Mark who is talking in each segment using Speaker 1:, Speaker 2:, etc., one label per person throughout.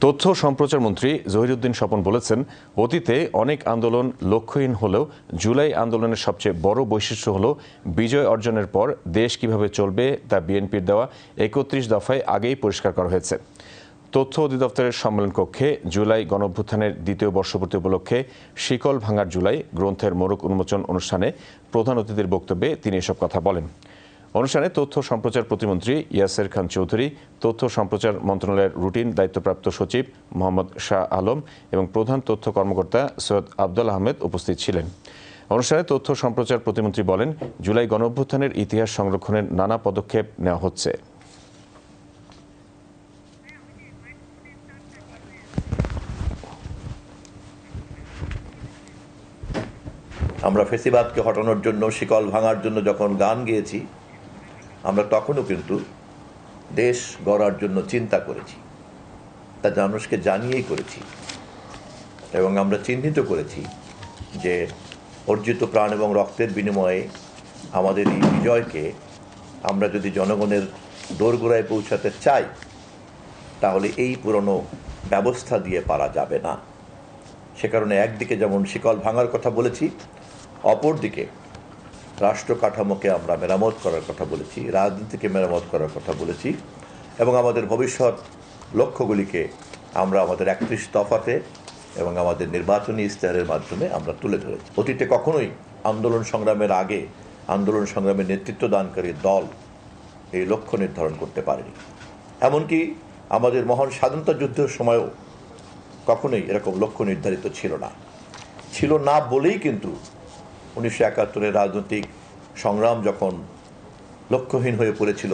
Speaker 1: তথ্য সম্প্রচার মন্ত্রী জহিরুদ্দিন স্বপন বলেছেন, অতীতে অনেক আন্দোলন লক্ষ্যহীন হলেও জুলাই আন্দোলনের সবচেয়ে বড় বৈশিষ্ট্য হলো বিজয় অর্জনের পর দেশ কিভাবে চলবে তা বিএনপির দেওয়া ৩১ দফায় আগেই পরিষ্কার করা হয়েছে। তথ্য অধিদপ্তরের সম্মেলন কক্ষে জুলাই গণঅভ্যুত্থানের দ্বিতীয় বর্ষপূর্তি উপলক্ষে শিকল ভাঙার জুলাই গ্রন্থের মোড়ক উন্মোচন অনুষ্ঠানে প্রধান অতিথির বক্তব্যে তিনি এসব কথা বলেন। অনুষ্ঠানে তথ্য সম্প্রচার প্রতিমন্ত্রী ইয়াসের খান চৌধুরী, তথ্য সম্প্রচার মন্ত্রণালয়ের রুটিন দায়িত্বপ্রাপ্ত সচিব মোহাম্মদ শাহ আলম এবং প্রধান তথ্য কর্মকর্তা সৈয়দ আব্দুল আহমেদ উপস্থিত ছিলেন। অনুষ্ঠানে তথ্য সম্প্রচার প্রতিমন্ত্রী বলেন, জুলাই গণঅভ্যুত্থানের ইতিহাস সংরক্ষণের নানা পদক্ষেপ নেওয়া হচ্ছে।
Speaker 2: আমরা ফেসিবাদকে হটানোর জন্য, শিকল ভাঙার জন্য যখন গান গেয়েছি, আমরা তখনও কিন্তু দেশ গড়ার জন্য চিন্তা করেছি, তা মানুষকে জানিয়েই করেছি এবং আমরা চিহ্নিত করেছি যে অর্জিত প্রাণ এবং রক্তের বিনিময়ে আমাদের এই বিজয়কে আমরা যদি জনগণের দোরগোড়ায় পৌঁছাতে চাই, তাহলে এই পুরনো ব্যবস্থা দিয়ে পারা যাবে না। সে কারণে একদিকে যেমন শিকল ভাঙার কথা বলেছি, অপরদিকে রাষ্ট্র কাঠামোকে আমরা মেরামত করার কথা বলেছি, রাজনীতিকে মেরামত করার কথা বলেছি এবং আমাদের ভবিষ্যৎ লক্ষ্যগুলিকে আমরা আমাদের ৩১ দফাতে এবং আমাদের নির্বাচনী ইশতেহারের মাধ্যমে আমরা তুলে ধরেছি। অতীতে কখনোই আন্দোলন সংগ্রামের আগে আন্দোলন সংগ্রামের নেতৃত্ব দানকারী দল এই লক্ষ্য নির্ধারণ করতে পারেনি। এমনকি আমাদের মহান স্বাধীনতা যুদ্ধের সময়ও কখনোই এরকম লক্ষ্য নির্ধারিত ছিল না বলেই কিন্তু ১৯৭১-এর রাজনৈতিক সংগ্রাম যখন লক্ষ্যহীন হয়ে পড়েছিল,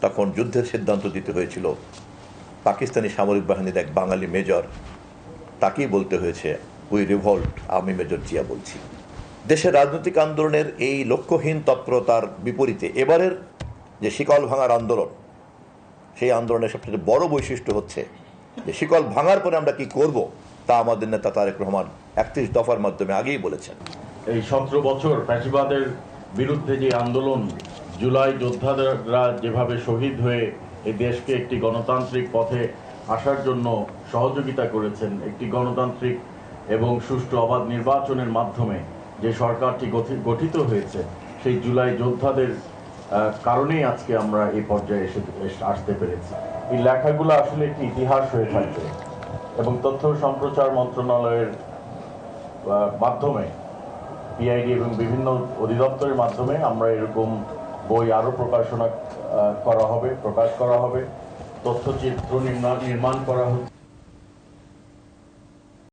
Speaker 2: তখন যুদ্ধের সিদ্ধান্ত দিতে হয়েছিল পাকিস্তানি সামরিক বাহিনীর এক বাঙালি মেজর, তাকেই বলতে হয়েছে উই রিভল্ট, আমি মেজর জিয়া বলছি। দেশের রাজনৈতিক আন্দোলনের এই লক্ষ্যহীন তৎপরতার বিপরীতে এবারের যে শিকল ভাঙার আন্দোলন, সেই আন্দোলনের সবচেয়ে বড় বৈশিষ্ট্য হচ্ছে যে শিকল ভাঙার পরে আমরা কি করব তা আমাদের নেতা তারেক রহমান ৩১ দফার মাধ্যমে আগেই বলেছেন।
Speaker 3: এই ১৭ বছর ফ্যাসিবাদের বিরুদ্ধে যে আন্দোলন, জুলাই যোদ্ধারা যেভাবে শহীদ হয়ে এই দেশকে একটি গণতান্ত্রিক পথে আসার জন্য সহযোগিতা করেছেন, একটি গণতান্ত্রিক এবং সুষ্ঠু অবাধ নির্বাচনের মাধ্যমে যে সরকারটি গঠিত হয়েছে, সেই জুলাই যোদ্ধাদের কারণেই আজকে আমরা এই পর্যায়ে আসতে পেরেছি। এই লেখাগুলো আসলে একটি ইতিহাস হয়ে থাকবে এবং তথ্য সম্প্রচার মন্ত্রণালয়ের মাধ্যমে, পিআইডি এবং বিভিন্ন অধিদপ্তরের মাধ্যমে আমরা এরকম বই আরও প্রকাশ করা হবে, তথ্যচিত্র নির্মাণ করা হচ্ছে।